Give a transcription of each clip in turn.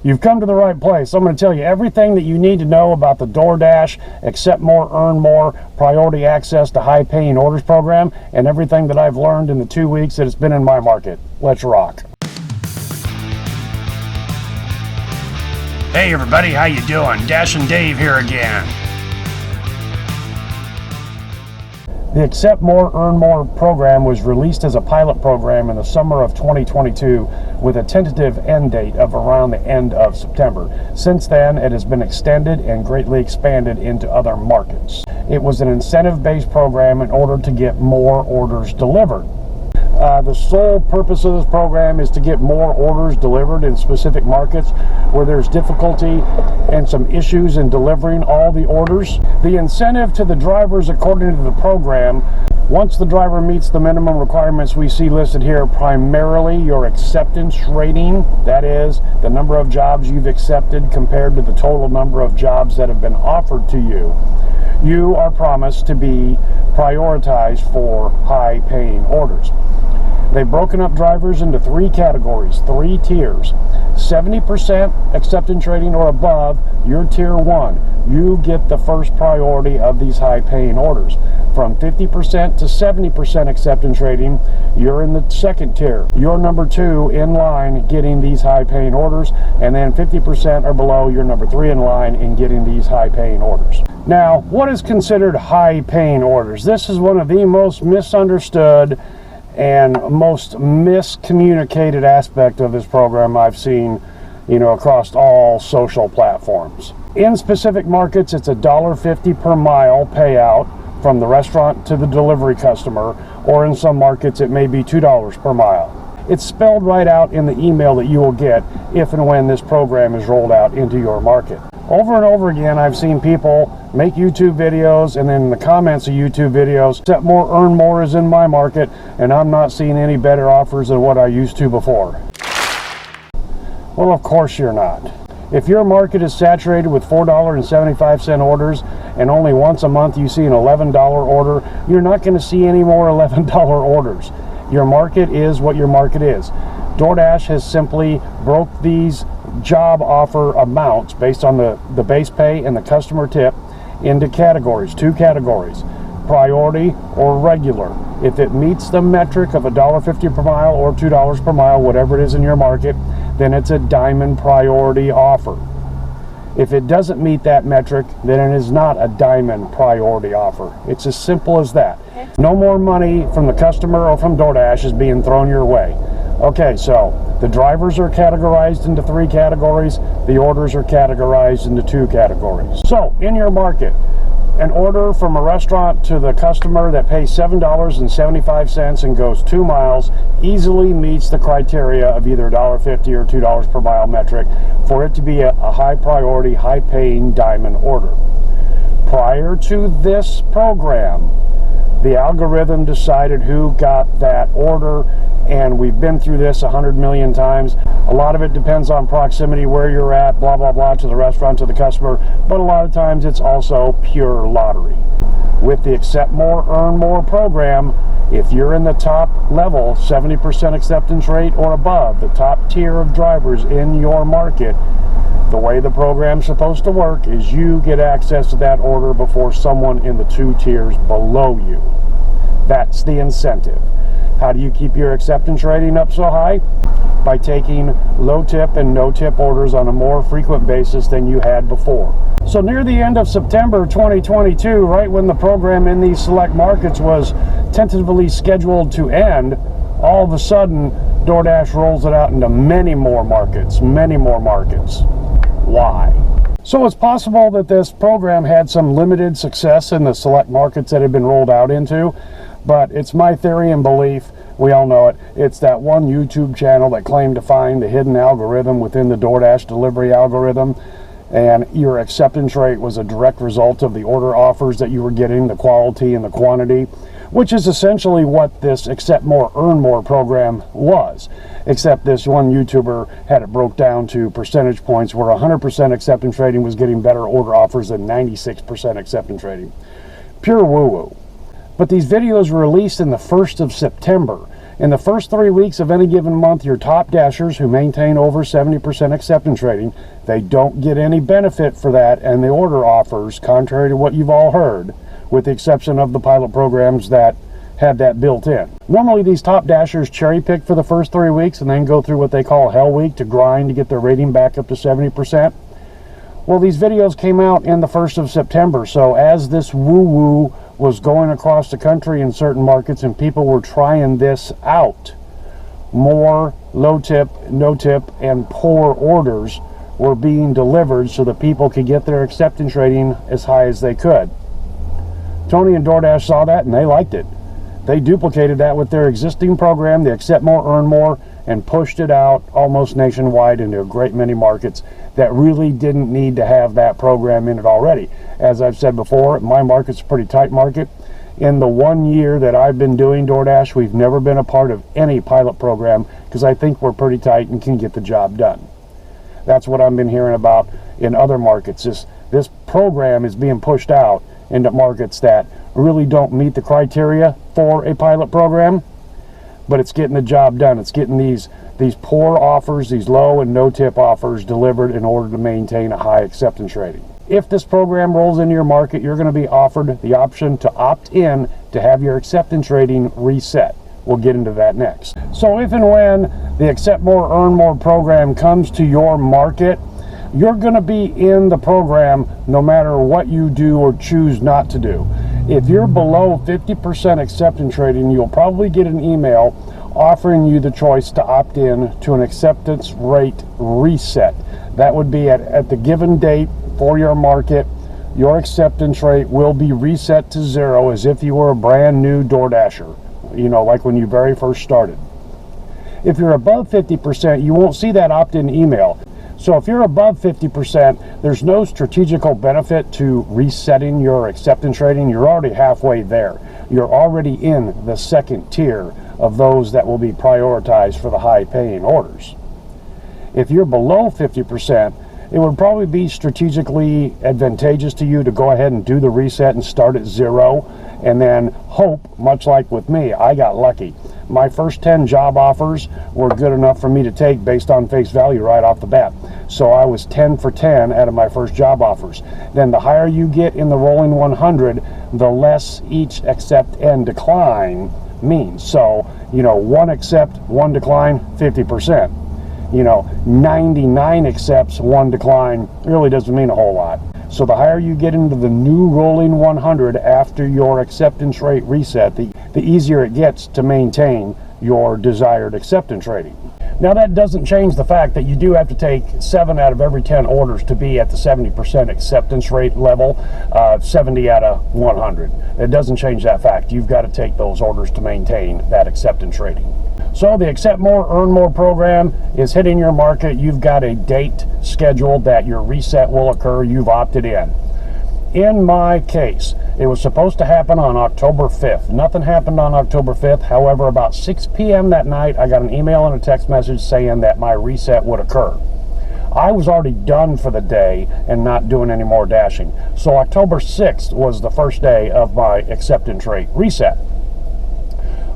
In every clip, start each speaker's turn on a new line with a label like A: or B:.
A: You've come to the right place. I'm going to tell you everything that you need to know about the Doordash Accept More, Earn More Priority Access to High Paying Orders program, and everything that I've learned in the 2 weeks that it's been in my market. Let's rock.
B: Hey everybody, how you doing? Dash and Dave here again.
A: The Accept More, Earn More program was released as a pilot program in the summer of 2022 with a tentative end date of around the end of September. Since then, it has been extended and greatly expanded into other markets. It was an incentive-based program in order to get more orders delivered. The sole purpose of this program is to get more orders delivered in specific markets where there's difficulty and some issues in delivering all the orders. The incentive to the drivers according to the program, once the driver meets the minimum requirements we see listed here, primarily your acceptance rating, that is, the number of jobs you've accepted compared to the total number of jobs that have been offered to you, you are promised to be prioritized for high-paying orders. They've broken up drivers into 3 categories, 3 tiers. 70% acceptance rating or above, you're tier 1. You get the first priority of these high-paying orders. From 50% to 70% acceptance rating, you're in the second tier. You're number 2 in line getting these high-paying orders, and then 50% or below, you're number 3 in line in getting these high-paying orders. Now, what is considered high-paying orders? This is one of the most misunderstood and most miscommunicated aspect of this program I've seen, across all social platforms. In specific markets, it's $1.50 per mile payout from the restaurant to the delivery customer, or in some markets it may be $2 per mile. It's spelled right out in the email that you will get if and when this program is rolled out into your market. Over and over again, I've seen people make YouTube videos, and then in the comments of YouTube videos, Accept More, Earn More is in my market, and I'm not seeing any better offers than what I used to before. Well, of course you're not. If your market is saturated with $4.75 orders, and only once a month you see an $11 order, you're not going to see any more $11 orders. Your market is what your market is. Doordash has simply broke these job offer amounts based on the base pay and the customer tip into categories, 2 categories, priority or regular. If it meets the metric of $1.50 per mile or $2 per mile, whatever it is in your market, then it's a diamond priority offer. If it doesn't meet that metric, then it is not a diamond priority offer. It's as simple as that. No more money from the customer or from Doordash is being thrown your way. Okay, so the drivers are categorized into 3 categories. The orders are categorized into 2 categories. So, in your market, an order from a restaurant to the customer that pays $7.75 and goes 2 miles easily meets the criteria of either $1.50 or $2 per mile metric for it to be a high priority, high paying diamond order. Prior to this program, the algorithm decided who got that order, and we've been through this 100 million times. A lot of it depends on proximity, where you're at, blah, blah, blah, to the restaurant, to the customer, but a lot of times it's also pure lottery. With the Accept More, Earn More program, if you're in the top level, 70% acceptance rate or above, the top tier of drivers in your market, the way the program's supposed to work is you get access to that order before someone in the 2 tiers below you. That's the incentive. How do you keep your acceptance rating up so high? By taking low tip and no tip orders on a more frequent basis than you had before. So near the end of September 2022, right when the program in these select markets was tentatively scheduled to end, all of a sudden Doordash rolls it out into many more markets. Why? So it's possible that this program had some limited success in the select markets that had been rolled out into, but it's my theory and belief, we all know it, it's that one YouTube channel that claimed to find the hidden algorithm within the Doordash delivery algorithm, and your acceptance rate was a direct result of the order offers that you were getting, the quality and the quantity, which is essentially what this Accept More, Earn More program was. Except this one YouTuber had it broke down to percentage points where 100% acceptance rating was getting better order offers than 96% acceptance rating. Pure woo-woo. But these videos were released in the 1st of September. In the first 3 weeks of any given month, your top dashers who maintain over 70% acceptance rating, they don't get any benefit for that and the order offers, contrary to what you've all heard, with the exception of the pilot programs that had that built in. Normally these top dashers cherry pick for the first 3 weeks and then go through what they call Hell Week to grind to get their rating back up to 70%. Well, these videos came out in the 1st of September, so as this woo-woo was going across the country in certain markets and people were trying this out, more low tip, no tip, and poor orders were being delivered so that people could get their acceptance rating as high as they could. Tony and Doordash saw that and they liked it. They duplicated that with their existing program, the Accept More, Earn More, and pushed it out almost nationwide into a great many markets that really didn't need to have that program in it already. As I've said before, my market's a pretty tight market. In the 1 year that I've been doing Doordash, we've never been a part of any pilot program because I think we're pretty tight and can get the job done. That's what I've been hearing about in other markets. This program is being pushed out into markets that really don't meet the criteria for a pilot program, but it's getting the job done. It's getting these poor offers, these low and no tip offers delivered in order to maintain a high acceptance rating. If this program rolls into your market, you're going to be offered the option to opt in to have your acceptance rating reset. We'll get into that next. So if and when the Accept More, Earn More program comes to your market, you're going to be in the program no matter what you do or choose not to do. If you're below 50% acceptance rating, you'll probably get an email offering you the choice to opt in to an acceptance rate reset. That would be at the given date for your market. Your acceptance rate will be reset to 0 as if you were a brand new DoorDasher, like when you very first started. If you're above 50%, you won't see that opt-in email. So if you're above 50%, there's no strategical benefit to resetting your acceptance rating. You're already halfway there. You're already in the second tier of those that will be prioritized for the high-paying orders. If you're below 50%, it would probably be strategically advantageous to you to go ahead and do the reset and start at 0 and then hope, much like with me, I got lucky. My first 10 job offers were good enough for me to take based on face value right off the bat. So I was 10 for 10 out of my first job offers. Then the higher you get in the rolling 100, the less each accept and decline means. So, 1 accept, 1 decline, 50%. 99 accepts, 1 decline really doesn't mean a whole lot. So the higher you get into the new rolling 100 after your acceptance rate reset, the easier it gets to maintain your desired acceptance rating. Now that doesn't change the fact that you do have to take 7 out of every 10 orders to be at the 70% acceptance rate level, 70 out of 100. It doesn't change that fact. You've got to take those orders to maintain that acceptance rating. So the Accept More, Earn More program is hitting your market. You've got a date scheduled that your reset will occur. You've opted in. In my case, it was supposed to happen on October 5th. Nothing happened on October 5th. However, about 6 p.m. that night, I got an email and a text message saying that my reset would occur. I was already done for the day and not doing any more dashing. So October 6th was the first day of my acceptance rate reset.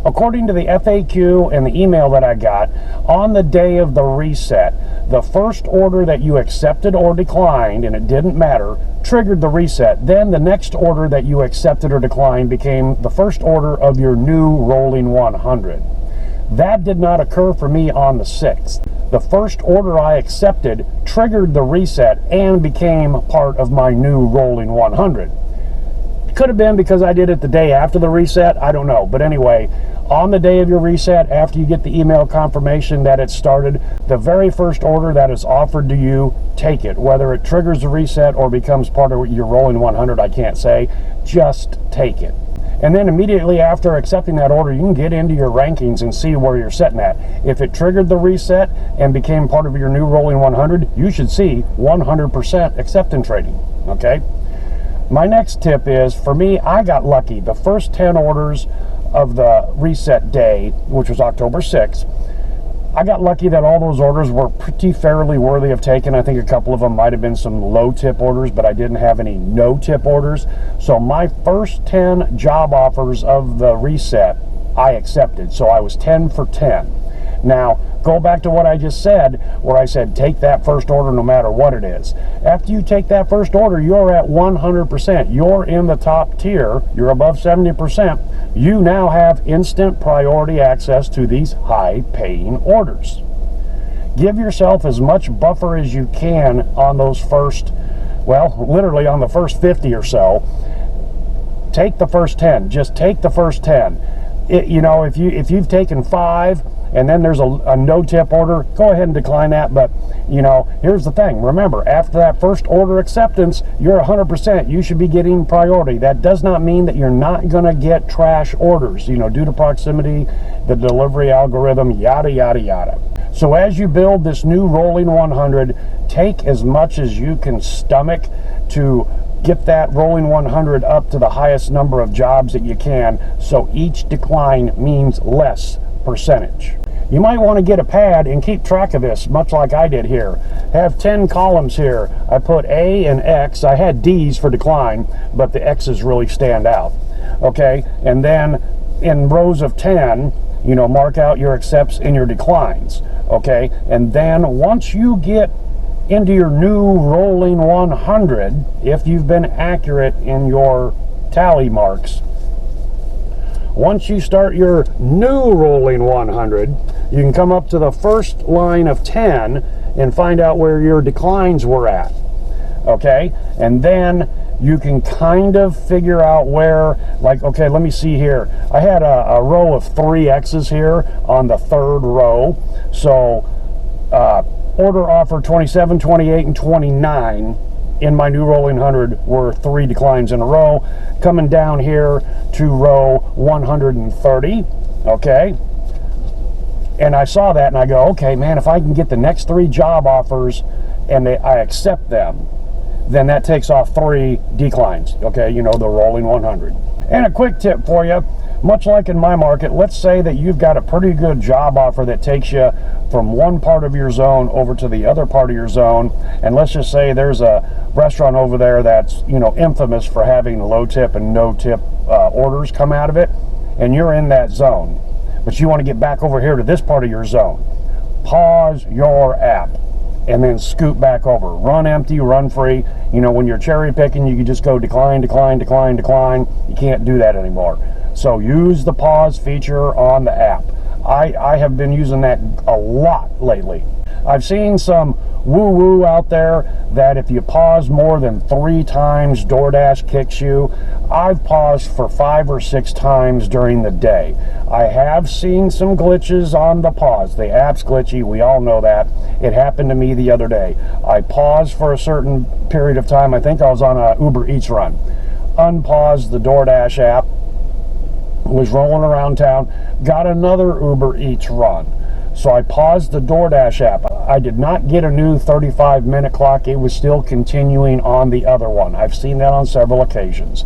A: According to the FAQ and the email that I got, on the day of the reset, the first order that you accepted or declined, and it didn't matter, triggered the reset. Then the next order that you accepted or declined became the first order of your new rolling 100. That did not occur for me on the 6th. The first order I accepted triggered the reset and became part of my new rolling 100. Could have been because I did it the day after the reset, I don't know. But anyway, on the day of your reset, after you get the email confirmation that it started, the very first order that is offered to you, take it. Whether it triggers the reset or becomes part of your rolling 100, I can't say. Just take it. And then immediately after accepting that order, you can get into your rankings and see where you're sitting at. If it triggered the reset and became part of your new rolling 100, you should see 100% acceptance rating, okay? My next tip is, for me, I got lucky. The first 10 orders of the reset day, which was October 6th, I got lucky that all those orders were pretty fairly worthy of taking. I think a couple of them might have been some low tip orders, but I didn't have any no tip orders. So my first 10 job offers of the reset, I accepted. So I was 10 for 10. Now, go back to what I just said, where I said take that first order no matter what it is. After you take that first order, you're at 100%. You're in the top tier. You're above 70%. You now have instant priority access to these high-paying orders. Give yourself as much buffer as you can on those first, well, literally on the first 50 or so. Take the first 10. Just take the first 10. You know, if you've taken 5 and then there's a no-tip order, go ahead and decline that. But, you know, here's the thing. Remember, after that first order acceptance, you're 100%. You should be getting priority. That does not mean that you're not going to get trash orders, you know, due to proximity, the delivery algorithm, yada, yada, yada. So as you build this new rolling 100, take as much as you can stomach to get that rolling 100 up to the highest number of jobs that you can, so each decline means less percentage. You might want to get a pad and keep track of this, much like I did here. Have 10 columns here. I put A and X. I had D's for decline, but the X's really stand out. Okay, and then in rows of 10, you know, mark out your accepts and your declines. Okay, and then once you get into your new rolling 100, if you've been accurate in your tally marks, once you start your new rolling 100, you can come up to the first line of 10 and find out where your declines were at. Okay, and then you can kind of figure out where, like, okay, let me see here. I had a row of 3 X's here on the third row. So order offer 27, 28, and 29 in my new rolling 100 were 3 declines in a row. Coming down here to row 130, okay? And I saw that and I go, okay, man, if I can get the next 3 job offers and I accept them, then that takes off 3 declines, okay? You know, the rolling 100. And a quick tip for you, much like in my market, let's say that you've got a pretty good job offer that takes you from one part of your zone over to the other part of your zone, and let's just say there's a restaurant over there that's, you know, infamous for having low tip and no tip orders come out of it, and you're in that zone, but you want to get back over here to this part of your zone. Pause your app and then scoot back over. Run empty, run free. You know, when you're cherry picking, you can just go decline, decline, decline, decline. You can't do that anymore. So use the pause feature on the app. I have been using that a lot lately. I've seen some woo-woo out there that if you pause more than 3 times, Doordash kicks you. I've paused for 5 or 6 times during the day. I have seen some glitches on the pause. The app's glitchy, we all know that. It happened to me the other day. I paused for a certain period of time. I think I was on a Uber Eats run. Unpaused the Doordash app, was rolling around town, got another Uber Eats run. So I paused the Doordash app. I did not get a new 35-minute clock. It was still continuing on the other one. I've seen that on several occasions.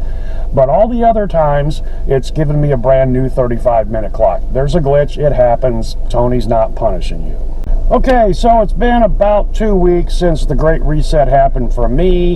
A: But all the other times, it's given me a brand new 35-minute clock. There's a glitch. It happens. Tony's not punishing you. Okay, so it's been about 2 weeks since the Great Reset happened for me.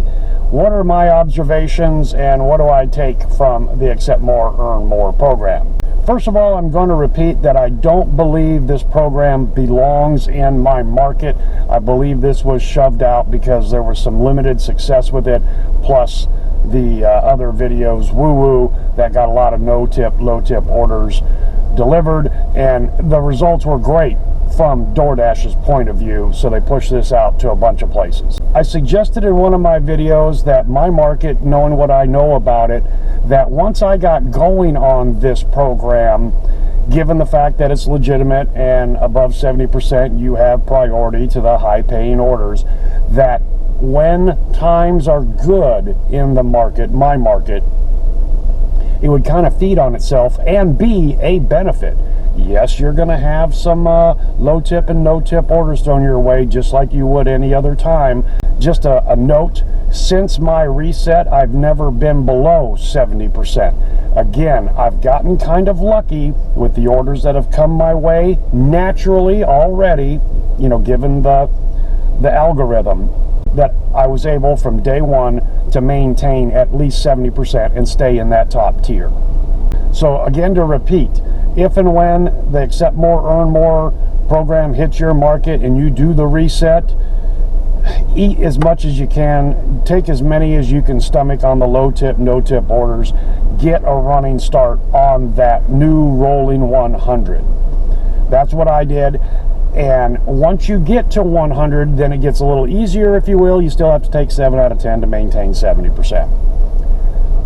A: What are my observations and what do I take from the Accept More, Earn More program? First of all, I'm going to repeat that I don't believe this program belongs in my market. I believe this was shoved out because there was some limited success with it, plus the other videos woo-woo that got a lot of no-tip, low-tip orders delivered, and the results were great from DoorDash's point of view, so they pushed this out to a bunch of places. I suggested in one of my videos that my market, knowing what I know about it, that once I got going on this program, given the fact that it's legitimate and above 70% you have priority to the high paying orders, that when times are good in the market, my market, it would kind of feed on itself and be a benefit. Yes, you're going to have some low tip and no tip orders thrown your way just like you would any other time. Just a note, since my reset, I've never been below 70%. Again, I've gotten kind of lucky with the orders that have come my way naturally already, you know, given the algorithm, that I was able from day one to maintain at least 70% and stay in that top tier. So again, to repeat, if and when the accept more, earn more program hits your market and you do the reset, eat as much as you can, take as many as you can stomach on the low tip, no tip orders, get a running start on that new rolling 100. That's what I did. And once you get to 100, then it gets a little easier, if you will. You still have to take 7 out of 10 to maintain 70%.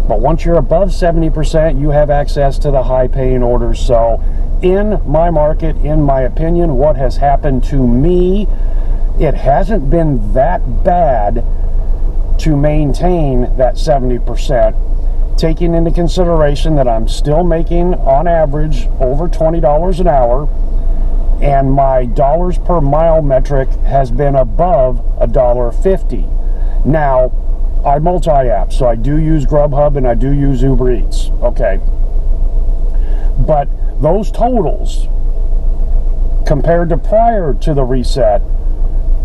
A: But once you're above 70%, you have access to the high paying orders. So in my market, in my opinion, what has happened to me, it hasn't been that bad to maintain that 70%, taking into consideration that I'm still making on average over $20 an hour, and my dollars per mile metric has been above $1.50. Now, I multi-app, so I do use Grubhub and I do use Uber Eats, okay? But those totals, compared to prior to the reset,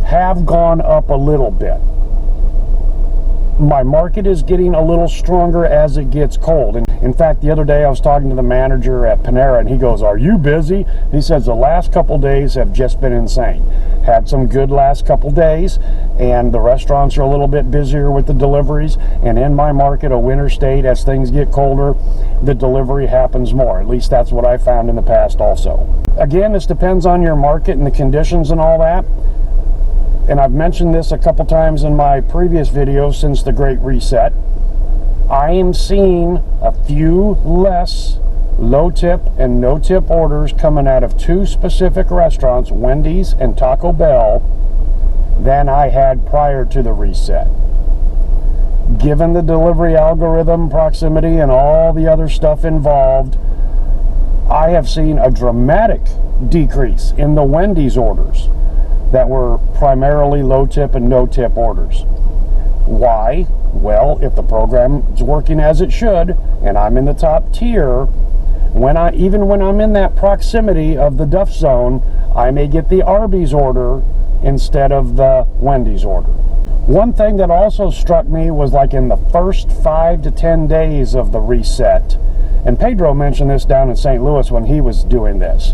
A: have gone up a little bit. My market is getting a little stronger as it gets cold. And in fact, the other day I was talking to the manager at Panera and he goes, "Are you busy?" He says the last couple days have just been insane. Had some good last couple days, and the restaurants are a little bit busier with the deliveries. And in my market, a winter state, as things get colder, the delivery happens more. At least that's what I found in the past also. Again, this depends on your market and the conditions and all that. And I've mentioned this a couple times in my previous videos since the Great Reset. I am seeing a few less low tip and no tip orders coming out of 2 specific restaurants, Wendy's and Taco Bell, than I had prior to the reset. Given the delivery algorithm, proximity, and all the other stuff involved, I have seen a dramatic decrease in the Wendy's orders that were primarily low tip and no tip orders. Why? Well, if the program is working as it should and I'm in the top tier, even when I'm in that proximity of the Duff Zone, I may get the Arby's order instead of the Wendy's order. One thing that also struck me was like in the first 5 to 10 days of the reset, and Pedro mentioned this down in St. Louis when he was doing this,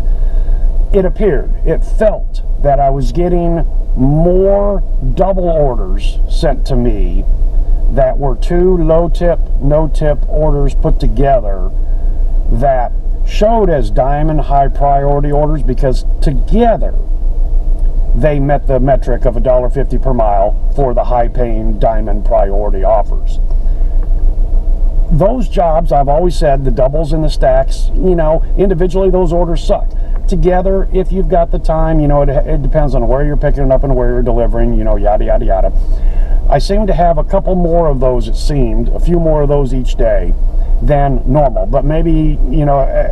A: it felt that I was getting more double orders sent to me that were 2 low tip, no tip orders put together that showed as diamond high priority orders, because together they met the metric of $1.50 per mile for the high paying diamond priority offers. Those jobs, I've always said, the doubles and the stacks, individually those orders suck. Together, if you've got the time, it depends on where you're picking it up and where you're delivering, yada, yada, yada. I seem to have a couple more of those, it seemed, a few more of those each day than normal. But maybe,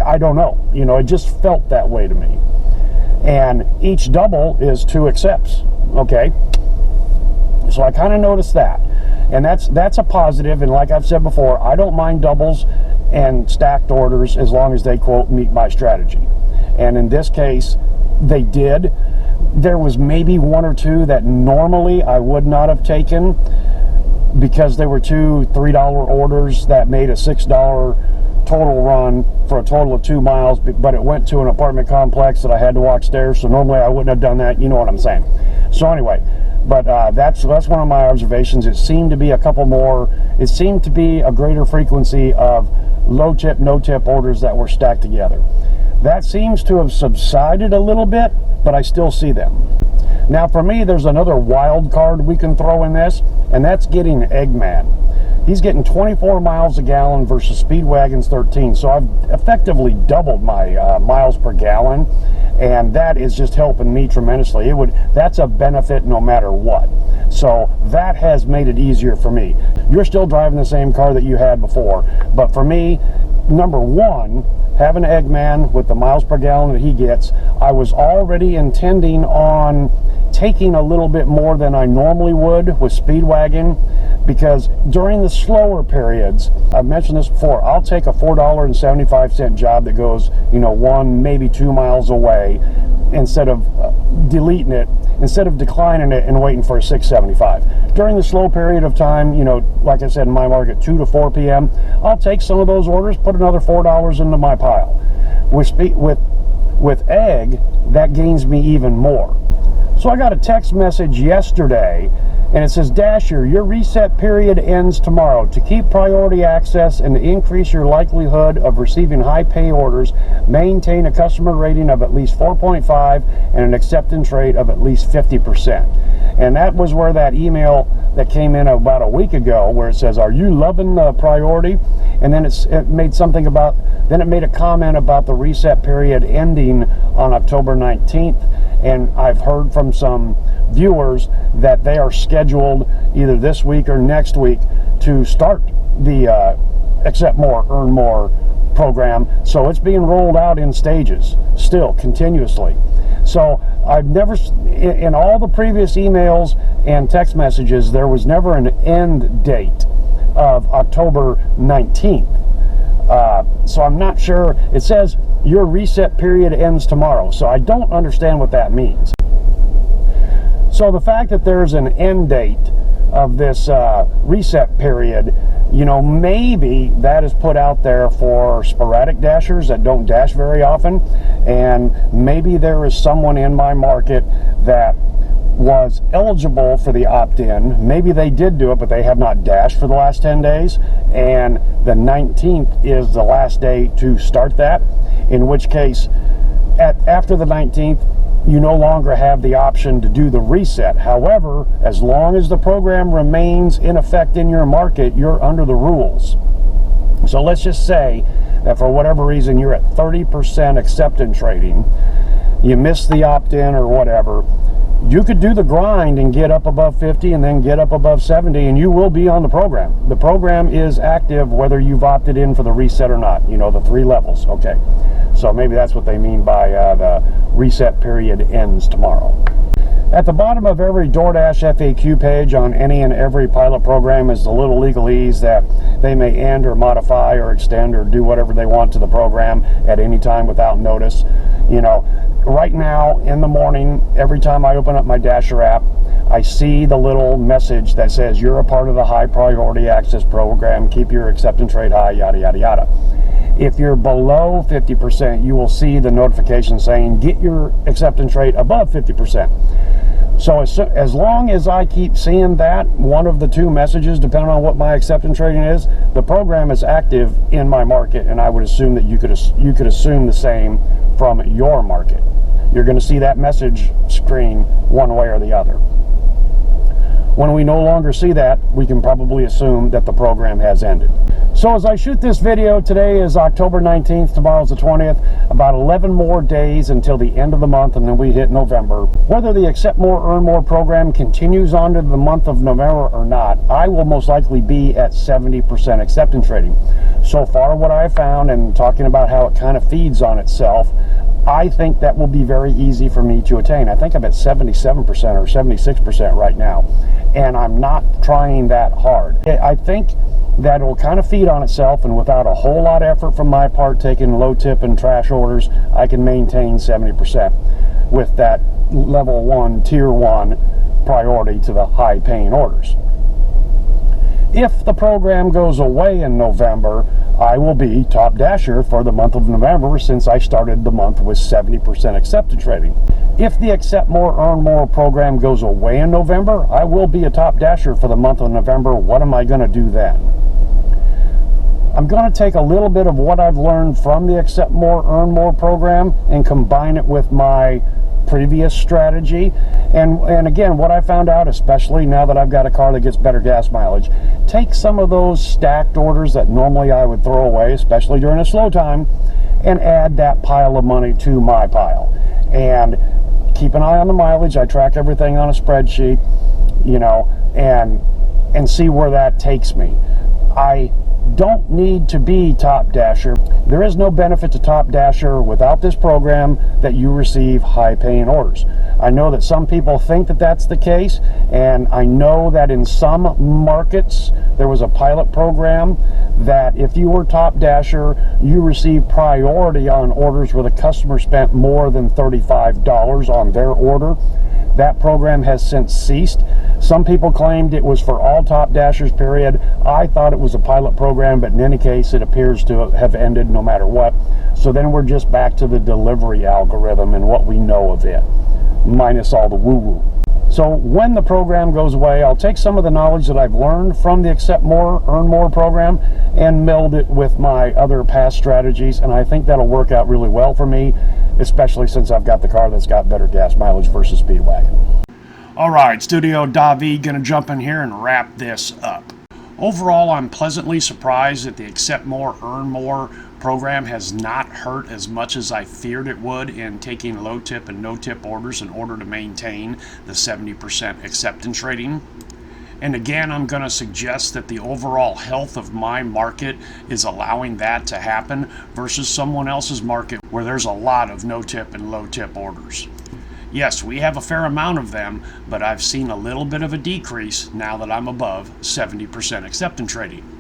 A: I don't know. It just felt that way to me. And each double is 2 accepts, okay? So I kind of noticed that. And that's a positive, and like I've said before, I don't mind doubles and stacked orders as long as they, quote, meet my strategy. And in this case, they did. There was maybe 1 or 2 that normally I would not have taken because they were 2 $3 orders that made a $6 total run for a total of 2 miles, but it went to an apartment complex that I had to walk stairs, so normally I wouldn't have done that, you know what I'm saying. So anyway, but that's one of my observations. It seemed to be a couple more, it seemed to be a greater frequency of low tip, no tip orders that were stacked together. That seems to have subsided a little bit, but I still see them. Now for me, there's another wild card we can throw in this, and that's getting Eggman. He's getting 24 miles a gallon versus Speedwagon's 13. So I've effectively doubled my miles per gallon, and that is just helping me tremendously. That's a benefit no matter what. So that has made it easier for me. You're still driving the same car that you had before, but for me, number one, having Eggman with the miles per gallon that he gets, I was already intending on taking a little bit more than I normally would with Speedwagon, because during the slower periods, I've mentioned this before, I'll take a $4.75 job that goes, 1, maybe 2 miles away, instead of deleting it, instead of declining it and waiting for a $6.75. During the slow period of time, like I said, in my market, 2 to 4 p.m., I'll take some of those orders, put another $4 into my pile. With egg, that gains me even more. So I got a text message yesterday, and it says, Dasher, your reset period ends tomorrow. To keep priority access and to increase your likelihood of receiving high pay orders, maintain a customer rating of at least 4.5 and an acceptance rate of at least 50%. And that was where that email that came in about a week ago, where it says, are you loving the priority? And then it made a comment about the reset period ending on October 19th. And I've heard from some viewers that they are scheduled either this week or next week to start the Accept More, Earn More program. So it's being rolled out in stages, still, continuously. So I've never, in all the previous emails and text messages, there was never an end date of October 19th. So I'm not sure. It says your reset period ends tomorrow, so I don't understand what that means. So the fact that there's an end date of this reset period, you know, maybe that is put out there for sporadic dashers that don't dash very often, and maybe there is someone in my market that was eligible for the opt-in. Maybe they did do it, but they have not dashed for the last 10 days, and the 19th is the last day to start that, in which case after the 19th you no longer have the option to do the reset. However, as long as the program remains in effect in your market, you're under the rules. So let's just say that for whatever reason you're at 30% acceptance rating, you missed the opt-in or whatever, you could do the grind and get up above 50 and then get up above 70, and you will be on the program. The program is active whether you've opted in for the reset or not. You know, the 3 levels. Okay, so maybe that's what they mean by the reset period ends tomorrow. At the bottom of every Doordash FAQ page on any and every pilot program is the little legalese that they may end or modify or extend or do whatever they want to the program at any time without notice. You know, right now in the morning, every time I open up my Dasher app, I see the little message that says you're a part of the high priority access program, keep your acceptance rate high, yada yada yada. If you're below 50%, you will see the notification saying get your acceptance rate above 50%. So as long as I keep seeing that, one of the 2 messages, depending on what my acceptance rating is, the program is active in my market, and I would assume that you could assume the same from your market. You're going to see that message screen one way or the other. When we no longer see that, we can probably assume that the program has ended. So as I shoot this video, today is October 19th, tomorrow's the 20th, about 11 more days until the end of the month, and then we hit November. Whether the Accept More, Earn More program continues on to the month of November or not, I will most likely be at 70% acceptance rating. So far what I found, and talking about how it kind of feeds on itself, I think that will be very easy for me to attain. I think I'm at 77% or 76% right now, and I'm not trying that hard. I think that it will kind of feed on itself, and without a whole lot of effort from my part, taking low tip and trash orders, I can maintain 70% with that level 1, tier 1 priority to the high paying orders. If the program goes away in November, I will be top dasher for the month of November, since I started the month with 70% acceptance rating. If the Accept More, Earn More program goes away in November, I will be a top dasher for the month of November. What am I going to do then? I'm going to take a little bit of what I've learned from the Accept More, Earn More program and combine it with my previous strategy. And again, what I found out, especially now that I've got a car that gets better gas mileage, take some of those stacked orders that normally I would throw away, especially during a slow time, and add that pile of money to my pile. And keep an eye on the mileage. I track everything on a spreadsheet, you know, and see where that takes me. I don't need to be top dasher. There is no benefit to top dasher without this program that you receive high paying orders. I know that some people think that that's the case, and I know that in some markets there was a pilot program that if you were top dasher, you receive priority on orders where the customer spent more than $35 on their order. That program has since ceased. Some people claimed it was for all top dashers, period. I thought it was a pilot program, but in any case, it appears to have ended no matter what. So then we're just back to the delivery algorithm and what we know of it, minus all the woo-woo. So when the program goes away, I'll take some of the knowledge that I've learned from the Accept More, Earn More program and meld it with my other past strategies, and I think that'll work out really well for me, especially since I've got the car that's got better gas mileage versus Speedwagon.
B: All right, Studio Daveed gonna jump in here and wrap this up. Overall, I'm pleasantly surprised that the Accept More, Earn More program has not hurt as much as I feared it would in taking low tip and no tip orders in order to maintain the 70% acceptance rating. And again, I'm going to suggest that the overall health of my market is allowing that to happen versus someone else's market where there's a lot of no tip and low tip orders. Yes, we have a fair amount of them, but I've seen a little bit of a decrease now that I'm above 70% acceptance rating.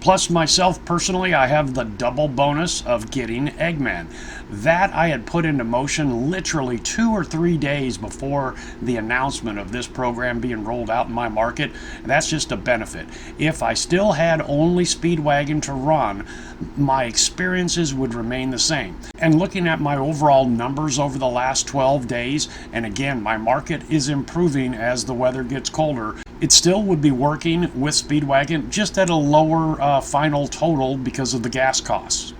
B: Plus, myself personally, I have the double bonus of getting Eggman. That I had put into motion literally 2 or 3 days before the announcement of this program being rolled out in my market. That's just a benefit. If I still had only Speedwagon to run, my experiences would remain the same. And looking at my overall numbers over the last 12 days, and again, my market is improving as the weather gets colder, it still would be working with Speedwagon, just at a lower final total because of the gas costs.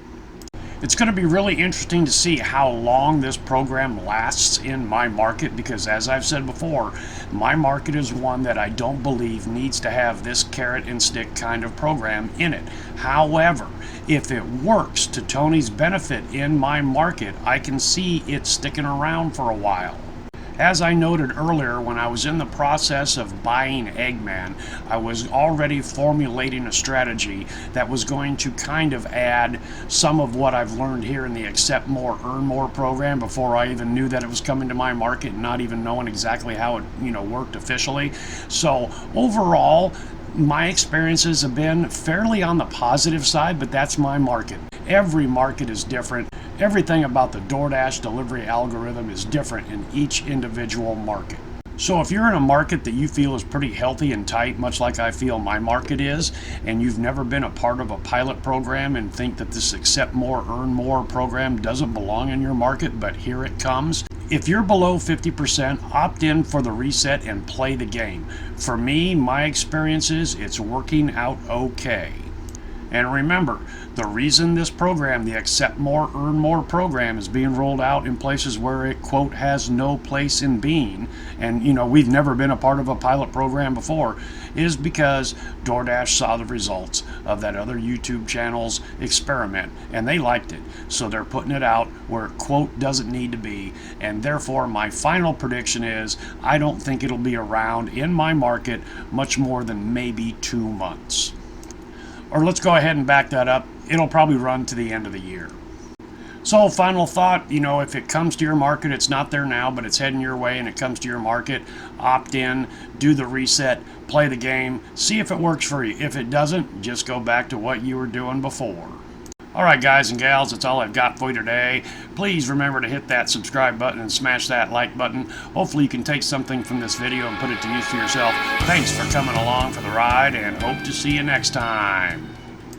B: It's going to be really interesting to see how long this program lasts in my market because, as I've said before, my market is one that I don't believe needs to have this carrot and stick kind of program in it. However, if it works to Tony's benefit in my market, I can see it sticking around for a while. As I noted earlier, when I was in the process of buying Eggman, I was already formulating a strategy that was going to kind of add some of what I've learned here in the Accept More, Earn More program before I even knew that it was coming to my market and not even knowing exactly how it, worked officially. So overall, my experiences have been fairly on the positive side, but that's my market. Every market is different. Everything about the Doordash delivery algorithm is different in each individual market. So if you're in a market that you feel is pretty healthy and tight, much like I feel my market is, and you've never been a part of a pilot program and think that this Accept More, Earn More program doesn't belong in your market, but here it comes. If you're below 50%, opt in for the reset and play the game. For me, my experience is it's working out okay. And remember, the reason this program, the Accept More, Earn More program, is being rolled out in places where it, quote, has no place in being, and, we've never been a part of a pilot program before, is because Doordash saw the results of that other YouTube channel's experiment, and they liked it. So they're putting it out where it, quote, doesn't need to be, and therefore my final prediction is I don't think it'll be around in my market much more than maybe 2 months. Or let's go ahead and back that up. It'll probably run to the end of the year. So final thought, if it comes to your market, it's not there now, but it's heading your way and it comes to your market, opt in, do the reset, play the game, see if it works for you. If it doesn't, just go back to what you were doing before. Alright guys and gals, that's all I've got for you today. Please remember to hit that subscribe button and smash that like button. Hopefully you can take something from this video and put it to use for yourself. Thanks for coming along for the ride and hope to see you next time.